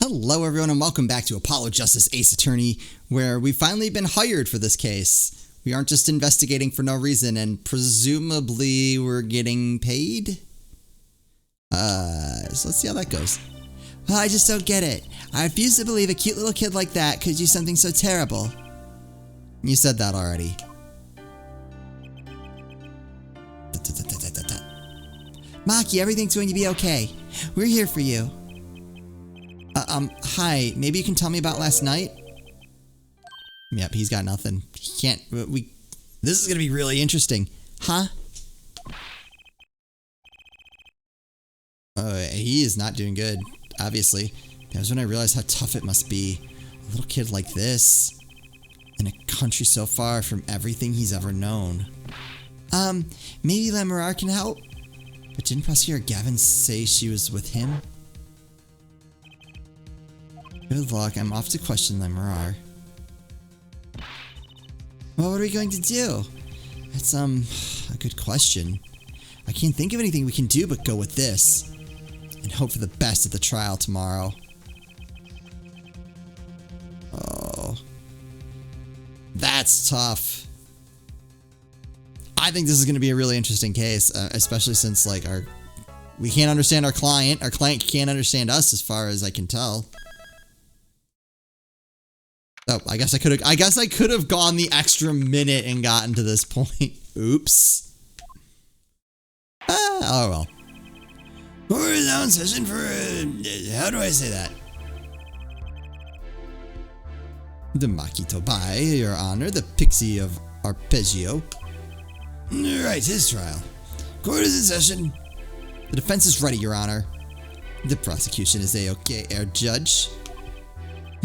Hello everyone and welcome back to Apollo Justice Ace Attorney, where we've finally been hired for this case. We aren't just investigating for no reason, and presumably we're getting paid? So let's see how that goes. Oh, I just don't get it. I refuse to believe a cute little kid like that could do something so terrible. You said that already. Maki, everything's going to be okay. We're here for you. Hi, maybe you can tell me about last night? Yep, he's got nothing. He can't, this is gonna be really interesting. Huh? He is not doing good, obviously. That was when I realized how tough it must be. A little kid like this, in a country so far from everything he's ever known. Maybe Lemurar can help? But didn't Prosecutor Gavin say she was with him? Good luck, I'm off to question Lemurar. Well, what are we going to do? That's, a good question. I can't think of anything we can do but go with this. And hope for the best at the trial tomorrow. Oh. That's tough. I think this is going to be a really interesting case, especially since, like, we can't understand our client can't understand us as far as I can tell. Oh, I guess I could have gone the extra minute and gotten to this point. Oops. Oh well. Court is now in session for, how do I say that? The Maki Tobai, Your Honor, the Pixie of Arpeggio. Right, his trial. Court is in session. The defense is ready, Your Honor. The prosecution is A-OK, Air Judge.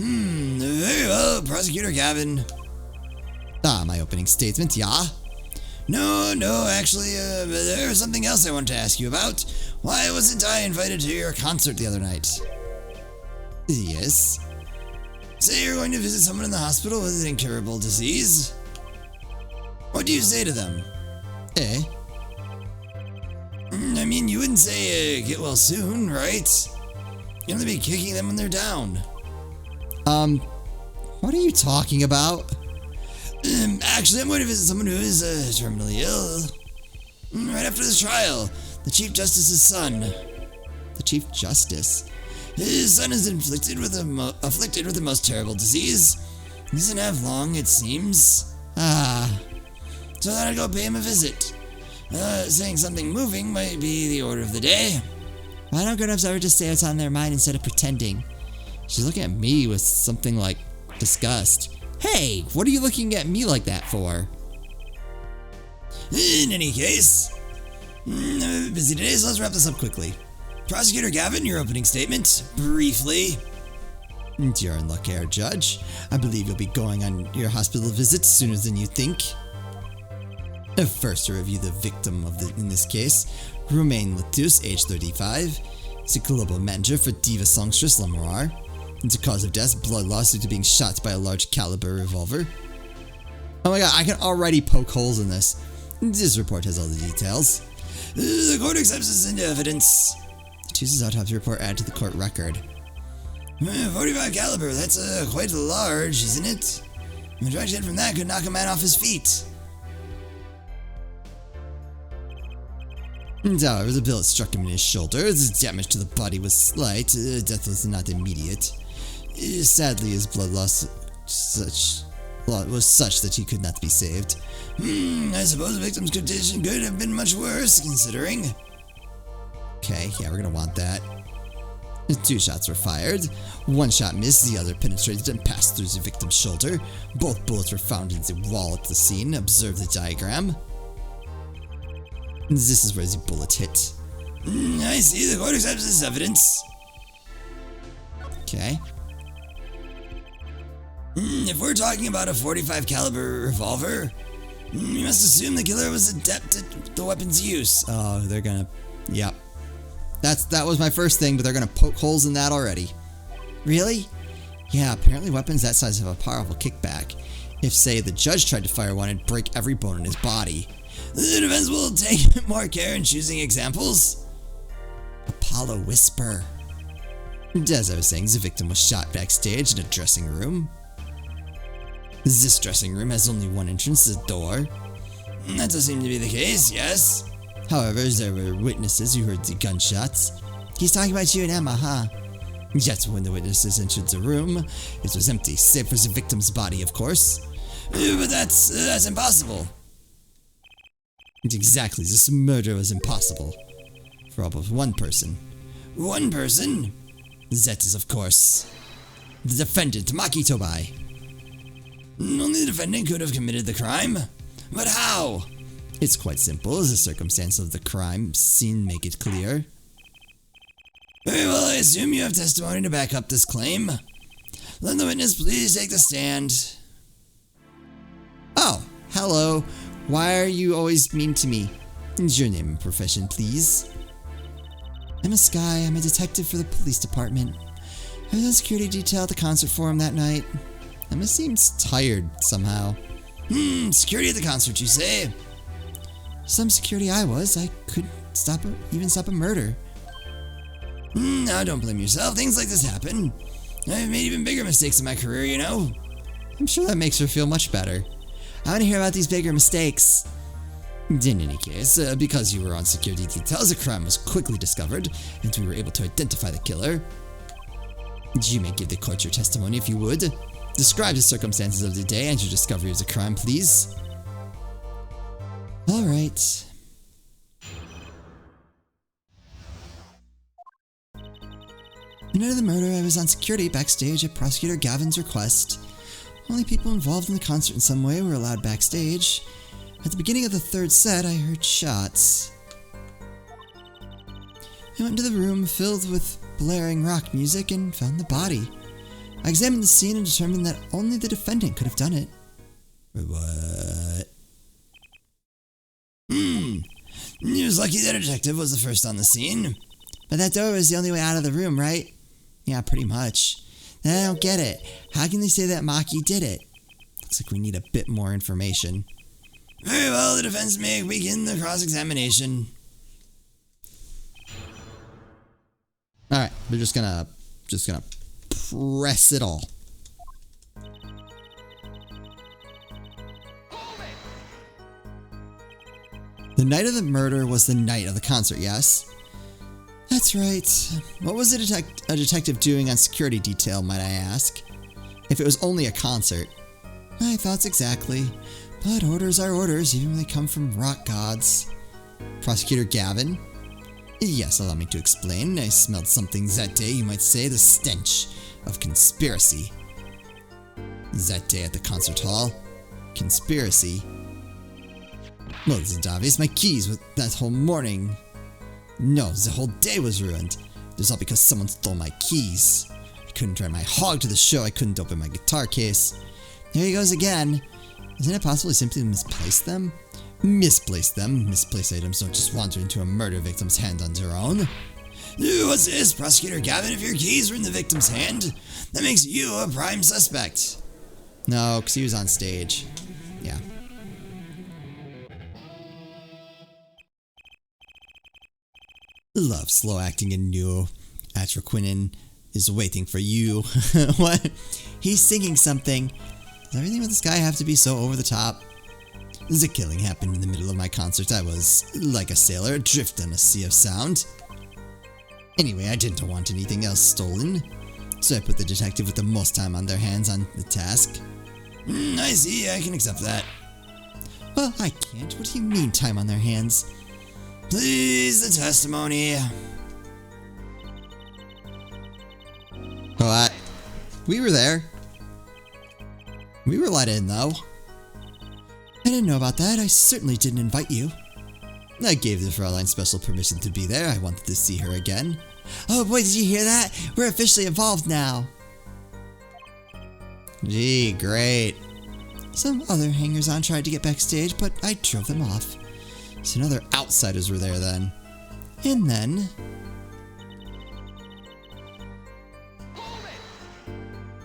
Very well, Prosecutor Gavin. My opening statement, yeah? No, actually, there was something else I wanted to ask you about. Why wasn't I invited to your concert the other night? Yes? Say you're going to visit someone in the hospital with an incurable disease. What do you say to them? Eh? I mean, you wouldn't say, get well soon, right? You'd only be kicking them when they're down. What are you talking about? Actually, I'm going to visit someone who is, terminally ill. Right after this trial, the Chief Justice's son. The Chief Justice? His son is afflicted with the most terrible disease. He doesn't have long, it seems. So I thought I'd go pay him a visit. Saying something moving might be the order of the day. Why don't grown-ups ever just say what's on their mind instead of pretending? She's looking at me with something like disgust. Hey, what are you looking at me like that for? In any case, I'm busy today, so let's wrap this up quickly. Prosecutor Gavin, your opening statement, briefly. You're in luck, Air Judge. I believe you'll be going on your hospital visit sooner than you think. First, to review the victim in this case, Romain Latus, age 35. He's a global manager for diva songstress Lemurar. It's a cause of death, blood loss due to being shot by a large caliber revolver. Oh my god, I can already poke holes in this. This report has all the details. The court accepts this into evidence. The Tuesday's autopsy report added to the court record. 45 caliber, that's quite large, isn't it? A direct hit from that could knock a man off his feet. However, the bullet struck him in his shoulder. The damage to the body was slight. Death was not immediate. Sadly, his blood loss was such that he could not be saved. I suppose the victim's condition could have been much worse, considering. Okay, yeah, we're gonna want that. 2 shots were fired. 1 shot missed, the other penetrated and passed through the victim's shoulder. Both bullets were found in the wall at the scene. Observe the diagram. This is where the bullet hit. I see, the court accepts this evidence. Okay. If we're talking about a 45 caliber revolver, you must assume the killer was adept at the weapon's use. Oh, they're gonna... Yep. That was my first thing, but they're gonna poke holes in that already. Really? Yeah, apparently weapons that size have a powerful kickback. If, say, the judge tried to fire one, it'd break every bone in his body. The defense will take more care in choosing examples. Apollo Whisper. As I was saying, the victim was shot backstage in a dressing room. This dressing room has only one entrance, the door. That does seem to be the case, yes. However, there were witnesses who heard the gunshots. He's talking about you and Emma, huh? Yet when the witnesses entered the room, it was empty, save for the victim's body, of course. But that's impossible. Exactly, this murder was impossible. For all but one person. One person? That is, of course, the defendant, Maki Tobai. Only the defendant could have committed the crime? But how? It's quite simple, as the circumstance of the crime scene make it clear. Very well, I assume you have testimony to back up this claim. Let the witness please take the stand. Oh, hello. Why are you always mean to me? Your name and profession, please. I'm a Sky. I'm a detective for the police department. I was on security detail at the concert forum that night. Emma seems tired somehow. Security at the concert, you say? Some security I was. I couldn't even stop a murder. Now don't blame yourself. Things like this happen. I've made even bigger mistakes in my career, you know. I'm sure that makes her feel much better. I want to hear about these bigger mistakes. In any case, because you were on security details, the crime was quickly discovered, and we were able to identify the killer. You may give the court your testimony if you would. Describe the circumstances of the day and your discovery of the crime, please. Alright. The night of the murder, I was on security backstage at Prosecutor Gavin's request. Only people involved in the concert in some way were allowed backstage. At the beginning of the third set, I heard shots. I went into the room filled with blaring rock music and found the body. I examined the scene and determined that only the defendant could have done it. Wait, what? It was lucky that a detective was the first on the scene. But that door was the only way out of the room, right? Yeah, pretty much. Then I don't get it. How can they say that Maki did it? Looks like we need a bit more information. Very well, the defense may begin the cross-examination. Alright, we're just gonna press it all. The night of the murder was the night of the concert, yes? That's right. What was a detective doing on security detail, might I ask? If it was only a concert. My thoughts exactly. But orders are orders, even when they come from rock gods. Prosecutor Gavin? Yes, allow me to explain. I smelled something that day, you might say, the stench of conspiracy. That day at the concert hall? Conspiracy? Well, this is obvious. My keys with that whole morning. No, the whole day was ruined. It was all because someone stole my keys. I couldn't drive my hog to the show. I couldn't open my guitar case. There he goes again. Isn't it possible to simply misplace them? Misplace them? Misplaced items don't just wander into a murder victim's hand on their own. What's this, Prosecutor Gavin? If your keys were in the victim's hand, that makes you a prime suspect. No, because he was on stage. Yeah. Love slow acting and new. Atraquinin is waiting for you. What? He's singing something. Does everything with this guy have to be so over the top? The killing happened in the middle of my concert. I was, like a sailor, adrift in a sea of sound. Anyway, I didn't want anything else stolen, so I put the detective with the most time on their hands on the task. I see, I can accept that. Well, I can't. What do you mean, time on their hands? Please, the testimony. What? We were there. We were let in, though. I didn't know about that. I certainly didn't invite you. I gave the Fraulein special permission to be there. I wanted to see her again. Oh boy, did you hear that? We're officially involved now. Gee, great. Some other hangers-on tried to get backstage, but I drove them off. So other outsiders were there then. And then...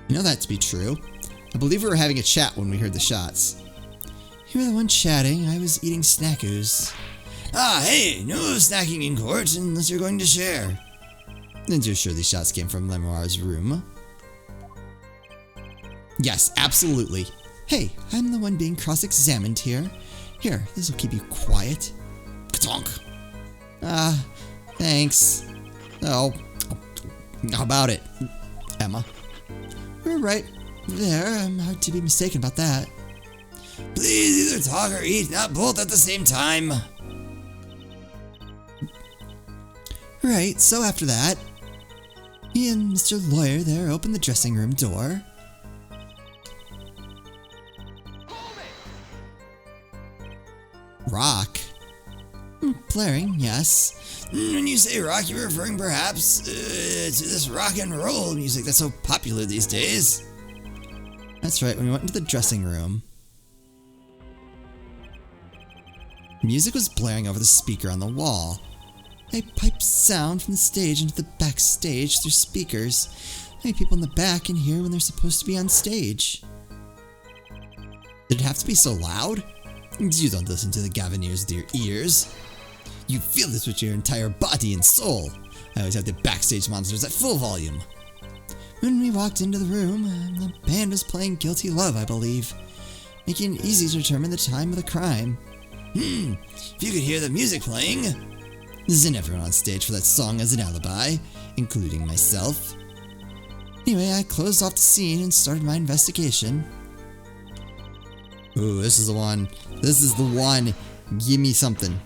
You know that to be true. I believe we were having a chat when we heard the shots. You were the one chatting, I was eating snackoos. Ah, hey, no snacking in court unless you're going to share. And you're sure these shots came from Lemoire's room? Yes, absolutely. Hey, I'm the one being cross-examined here. Here, this'll keep you quiet. Ka-tonk. Thanks. Oh, how about it, Emma? We're right there. I'm hard to be mistaken about that. Please either talk or eat, not both at the same time. Right, so after that, he and Mr. Lawyer there opened the dressing room door. Rock? Blaring, yes. When you say rock, you're referring perhaps to this rock and roll music that's so popular these days. That's right, when we went into the dressing room, music was blaring over the speaker on the wall. They piped sound from the stage into the backstage through speakers. Many people in the back can hear when they're supposed to be on stage. Did it have to be so loud? You don't listen to the Gavineers with your ears. You feel this with your entire body and soul. I always have the backstage monitors at full volume. When we walked into the room, the band was playing Guilty Love, I believe, making it easy to determine the time of the crime. If you could hear the music playing. Isn't everyone on stage for that song as an alibi, including myself? Anyway, I closed off the scene and started my investigation. Ooh, this is the one. This is the one. Give me something.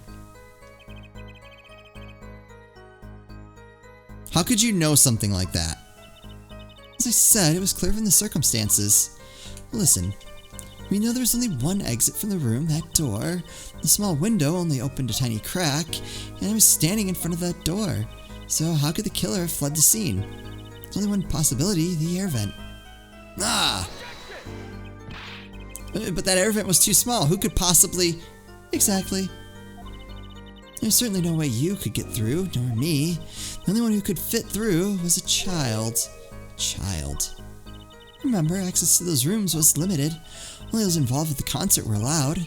How could you know something like that? As I said, it was clear from the circumstances. Listen, we know there was only one exit from the room, that door. The small window only opened a tiny crack, and I was standing in front of that door. So how could the killer have fled the scene? There's only one possibility, the air vent. But that air vent was too small. Who could possibly... Exactly. There's certainly no way you could get through, nor me. The only one who could fit through was a child. Remember, access to those rooms was limited. Only those involved with the concert were allowed.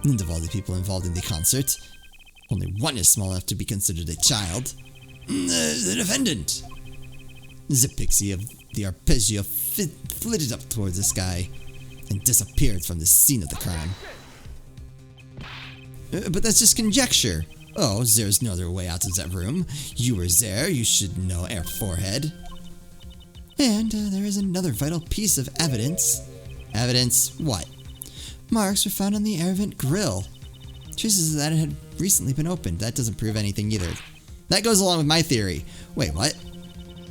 And of all the people involved in the concert, only one is small enough to be considered a child. The defendant. The pixie of the arpeggio flitted up towards the sky and disappeared from the scene of the crime. But that's just conjecture. Oh, there's no other way out of that room. You were there, you should know, Air Forehead. And there is another vital piece of evidence. Evidence what? Marks were found on the air vent grill. Traces that it had recently been opened. That doesn't prove anything either. That goes along with my theory. Wait, what?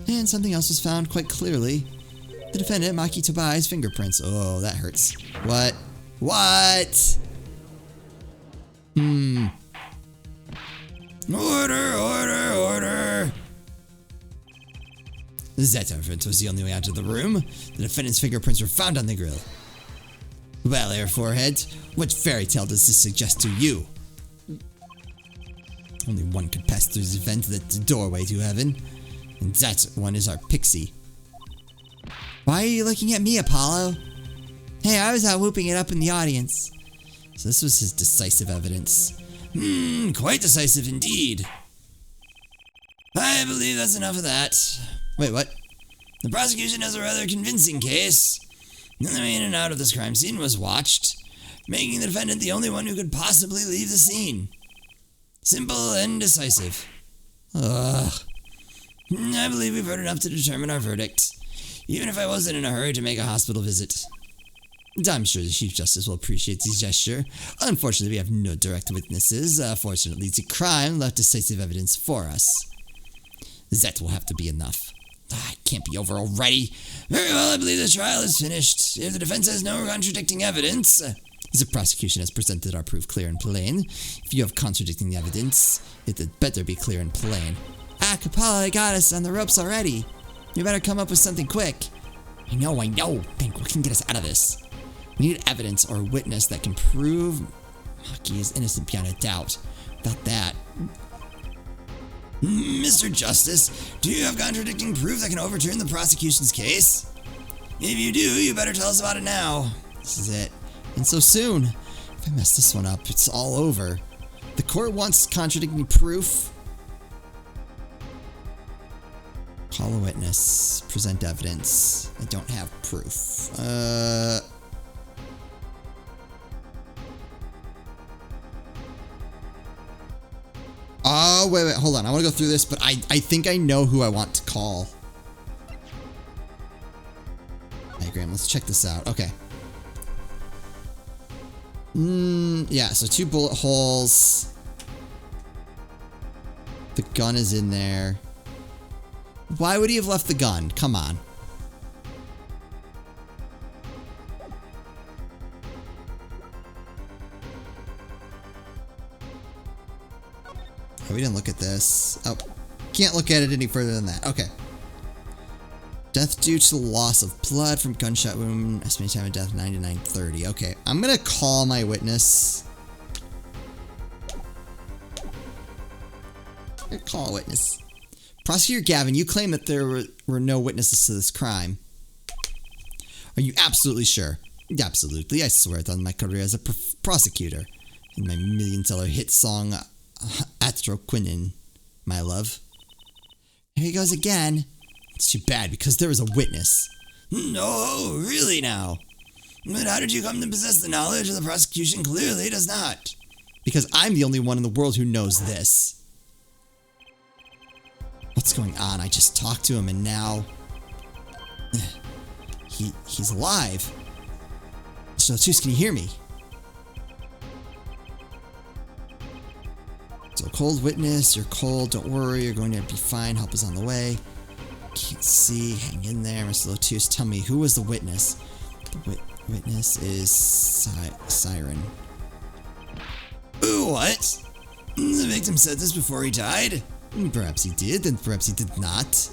And something else was found quite clearly. The defendant, Maki Tobai's fingerprints. Oh, that hurts. What? What? Order! That evidence was the only way out of the room. The defendant's fingerprints were found on the grill. Well, Air Forehead, what fairy tale does this suggest to you? Only one could pass through this vent, the doorway to heaven. And that one is our pixie. Why are you looking at me, Apollo? Hey, I was out whooping it up in the audience. So this was his decisive evidence. Quite decisive indeed. I believe that's enough of that. Wait, what? The prosecution has a rather convincing case. The way in and out of this crime scene was watched, making the defendant the only one who could possibly leave the scene. Simple and decisive. I believe we've heard enough to determine our verdict, even if I wasn't in a hurry to make a hospital visit. I'm sure the Chief Justice will appreciate this gesture. Unfortunately, we have no direct witnesses. Fortunately, the crime left decisive evidence for us. That will have to be enough. It can't be over already. Very well, I believe the trial is finished. If the defense has no contradicting evidence, the prosecution has presented our proof clear and plain. If you have contradicting evidence, it had better be clear and plain. Capella got us on the ropes already. You better come up with something quick. I know. Think what can get us out of this? We need evidence or witness that can prove Maki is innocent beyond a doubt. Without that... Mr. Justice, do you have contradicting proof that can overturn the prosecution's case? If you do, you better tell us about it now. This is it. And so soon. If I mess this one up, it's all over. The court wants contradicting proof. Call a witness. Present evidence. I don't have proof. Oh, wait, hold on. I want to go through this, but I think I know who I want to call. Diagram. Let's check this out. Okay. Yeah, so 2 bullet holes. The gun is in there. Why would he have left the gun? Come on. Oh, we didn't look at this. Oh, can't look at it any further than that. Okay. Death due to loss of blood from gunshot wound. Estimated time of death 9 to 9:30. Okay, I'm gonna call my witness. Call a witness. Prosecutor Gavin, you claim that there were no witnesses to this crime. Are you absolutely sure? Absolutely, I swear it on my career as a prosecutor. In my million-seller hit song, Atroquinin, my love. Here he goes again. It's too bad because there was a witness. No, really now? But how did you come to possess the knowledge of the prosecution? Clearly it does not. Because I'm the only one in the world who knows this. What's going on? I just talked to him and now... He's alive. So, Tooth, can you hear me? So, cold witness, you're cold, don't worry, you're going to be fine, help is on the way. Can't see, hang in there, Mr. Lotus. Tell me, who was the witness? The witness is Siren. What? The victim said this before he died? Perhaps he did, and perhaps he did not.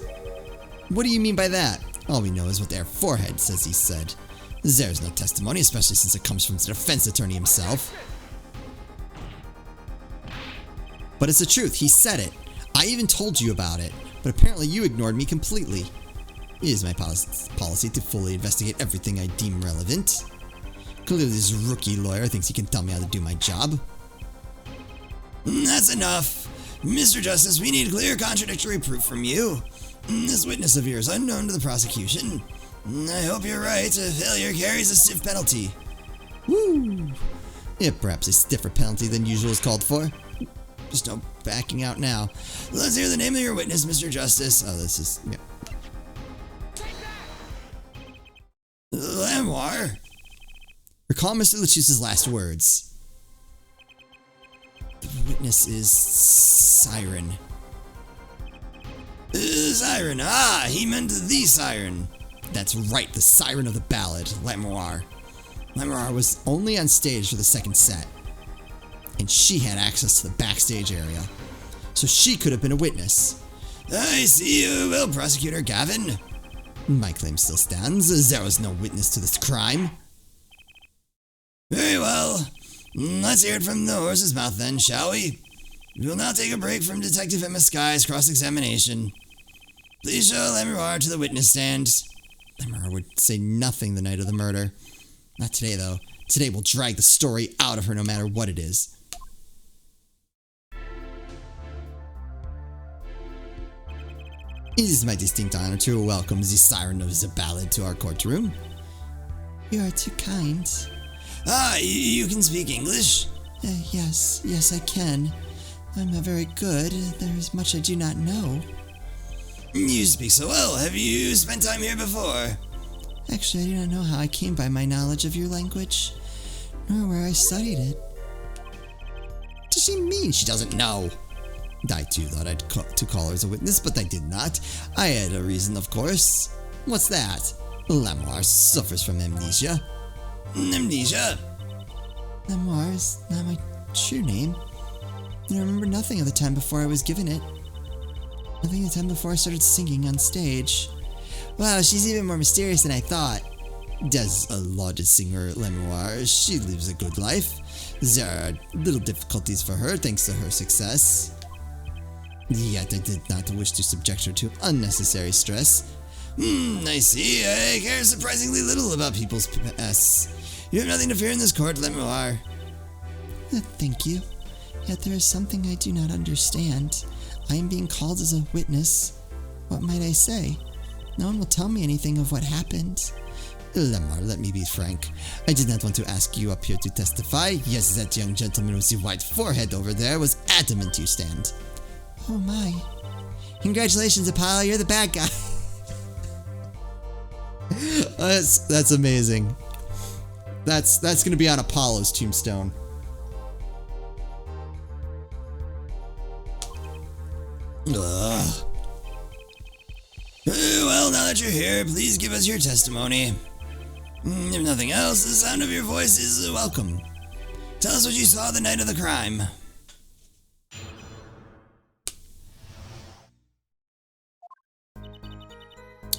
What do you mean by that? All we know is what their forehead says he said. There's no testimony, especially since it comes from the defense attorney himself. But it's the truth, he said it. I even told you about it, but apparently you ignored me completely. It is my policy to fully investigate everything I deem relevant. Clearly this rookie lawyer thinks he can tell me how to do my job. That's enough. Mr. Justice, we need clear contradictory proof from you. This witness of yours unknown to the prosecution. I hope you're right. A failure carries a stiff penalty. Woo! Yeah, perhaps a stiffer penalty than usual is called for. Just no backing out now. Let's hear the name of your witness, Mr. Justice. Oh, this is... yeah. Lamoire. Recall Mr. Lucius's last words. The witness is Siren. Siren. Ah, he meant the Siren. That's right, the Siren of the ballad, Lamoire. Lamoire was only on stage for the second set, and she had access to the backstage area, so she could have been a witness. I see you will, Prosecutor Gavin. My claim still stands. There was no witness to this crime. Very well. Let's hear it from the horse's mouth then, shall we? We will now take a break from Detective Emma Sky's cross-examination. Please show Lamoire to the witness stand. Lamoire would say nothing the night of the murder. Not today, though. Today we'll drag the story out of her no matter what it is. It is my distinct honor to welcome the Siren of the Ballad to our courtroom. You are too kind. Ah, you can speak English? Yes, I can. I'm not very good. There is much I do not know. You speak so well. Have you spent time here before? Actually, I do not know how I came by my knowledge of your language, nor where I studied it. What does she mean she doesn't know? I too thought I'd to call her as a witness, but I did not. I had a reason, of course. What's that? Lamoire suffers from amnesia. Amnesia? Lamoire is not my true name. I remember nothing of the time before I was given it. Nothing of the time before I started singing on stage. Wow, she's even more mysterious than I thought. Does a lauded singer Lamoire. She lives a good life. There are little difficulties for her thanks to her success. Yet I did not wish to subject her to unnecessary stress. I see. I care surprisingly little about people's pasts. You have nothing to fear in this court, Lamoire. Thank you. Yet there is something I do not understand. I am being called as a witness. What might I say? No one will tell me anything of what happened. Lemar, let me be frank. I did not want to ask you up here to testify. Yes, that young gentleman with the white forehead over there was adamant you stand. Oh my. Congratulations, Apollo, you're the bad guy. That's amazing. That's gonna be on Apollo's tombstone. Ugh. Well, now that you're here, please give us your testimony. If nothing else, the sound of your voice is welcome. Tell us what you saw the night of the crime.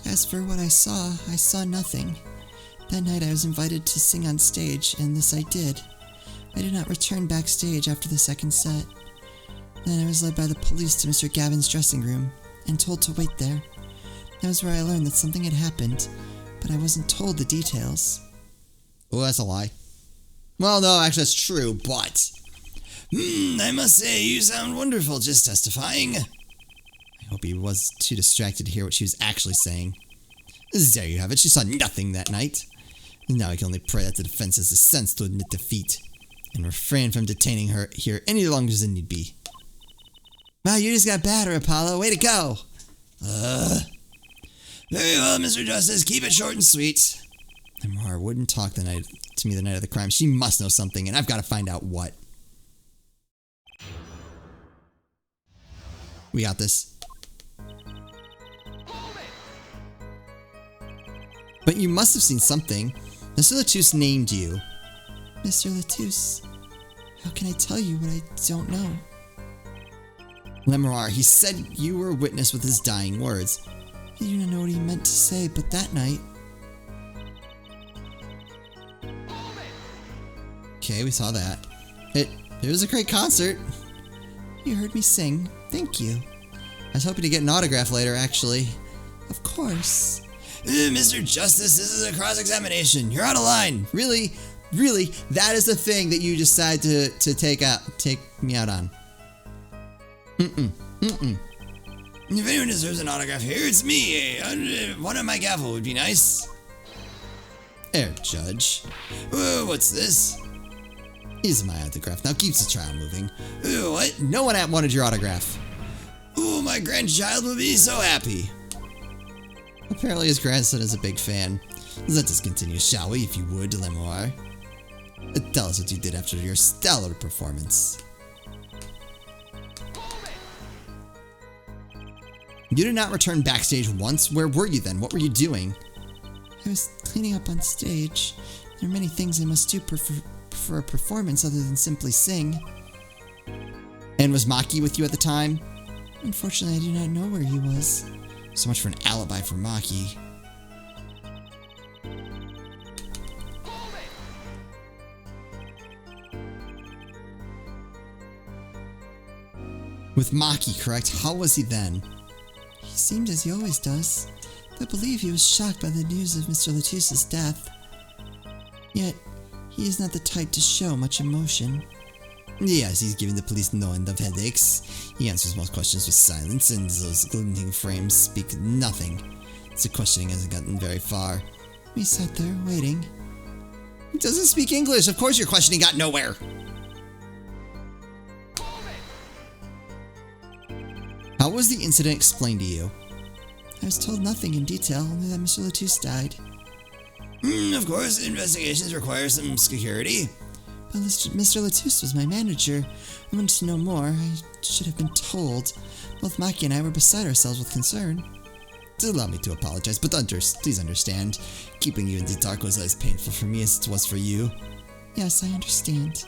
As for what I saw nothing. That night I was invited to sing on stage, and this I did. I did not return backstage after the second set. Then I was led by the police to Mr. Gavin's dressing room, and told to wait there. That was where I learned that something had happened, but I wasn't told the details. Oh, that's a lie. Well, no, actually that's true, but... I must say, you sound wonderful just testifying. I hope he was too distracted to hear what she was actually saying. There you have it, she saw nothing that night. Now I can only pray that the defense has the sense to admit defeat, and refrain from detaining her here any longer than need be. Wow, you just got better, Apollo. Way to go! Very well, Mr. Justice. Keep it short and sweet. Lemar wouldn't talk to me the night of the crime. She must know something, and I've got to find out what. We got this. But you must have seen something. Mr. Latouche named you. Mr. Latouche, how can I tell you what I don't know? Lemar, he said you were a witness with his dying words. I do not know what he meant to say, but that night... Okay, we saw that. It was a great concert. You heard me sing. Thank you. I was hoping to get an autograph later, actually. Of course. Mr. Justice, this is a cross-examination. You're out of line. Really? Really? That is the thing that you decide to take me out on. If anyone deserves an autograph here, it's me. One on my gavel would be nice. Judge. What's this? Here's my autograph. Now keeps the trial moving. What? No one wanted your autograph. Oh, my grandchild will be so happy. Apparently his grandson is a big fan. Let us continue, shall we, if you would, Lemar? Tell us what you did after your stellar performance. You did not return backstage once. Where were you then? What were you doing? I was cleaning up on stage. There are many things I must do for a performance other than simply sing. And was Maki with you at the time? Unfortunately, I do not know where he was. So much for an alibi for Maki. With Maki, correct? How was he then? He seemed as he always does. I believe he was shocked by the news of Mr. Latouche's death. Yet, he is not the type to show much emotion. Yes, he's giving the police no end of headaches. He answers most questions with silence, and those glinting frames speak nothing. The questioning hasn't gotten very far. We sat there, waiting. He doesn't speak English. Of course your questioning got nowhere. How was the incident explained to you? I was told nothing in detail, only that Mr. Latouche died. Of course, investigations require some security. But Mr. Latouche was my manager. I wanted to know more. I should have been told. Both Maki and I were beside ourselves with concern. Allow me to apologize, but please understand. Keeping you in the dark was as painful for me as it was for you. Yes, I understand.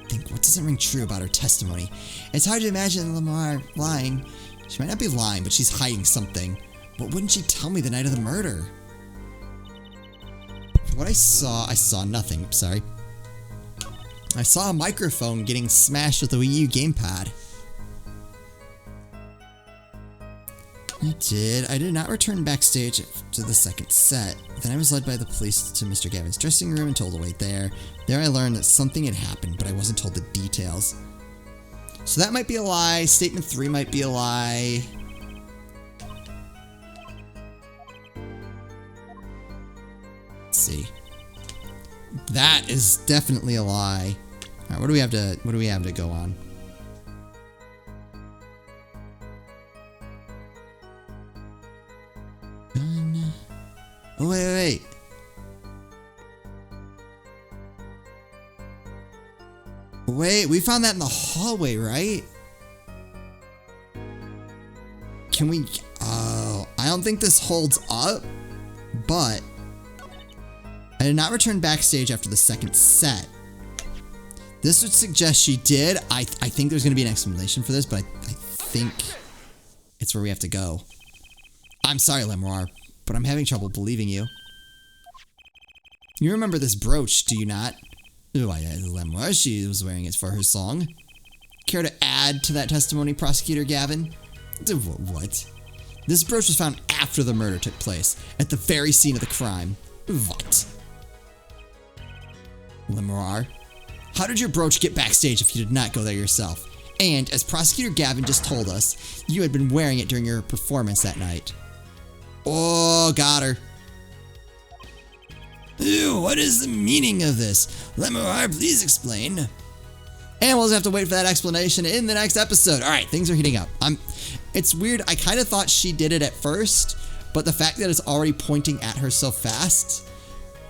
Think what doesn't ring true about her testimony. It's hard to imagine Lemar lying. She might not be lying, but she's hiding something. But wouldn't she tell me the night of the murder? What I saw nothing. Sorry. I saw a microphone getting smashed with a Wii U gamepad. I did not return backstage to the second set. Then I was led by the police to Mr. Gavin's dressing room and told to wait there. There I learned that something had happened, but I wasn't told the details. So that might be a lie. Statement 3 might be a lie. see. That is definitely a lie. All right, what do we have to go on? Oh, wait. Wait, we found that in the hallway, right? Can we... Oh, I don't think this holds up, but I did not return backstage after the second set. This would suggest she did. I think there's going to be an explanation for this, but I think it's where we have to go. I'm sorry, Lemuar, but I'm having trouble believing you. You remember this brooch, do you not? Why, Lemuar, she was wearing it for her song. Care to add to that testimony, Prosecutor Gavin? What? This brooch was found after the murder took place, at the very scene of the crime. What? Lemuar, how did your brooch get backstage if you did not go there yourself? And, as Prosecutor Gavin just told us, you had been wearing it during your performance that night. Oh, got her. Ew, what is the meaning of this? Lemuar, please explain. And we'll just have to wait for that explanation in the next episode. All right, things are heating up. It's weird. I kind of thought she did it at first, but the fact that it's already pointing at her so fast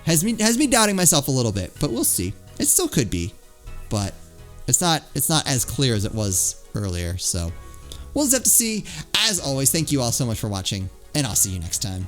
has me doubting myself a little bit. But we'll see. It still could be, but it's not as clear as it was earlier. So we'll just have to see. As always, thank you all so much for watching, and I'll see you next time.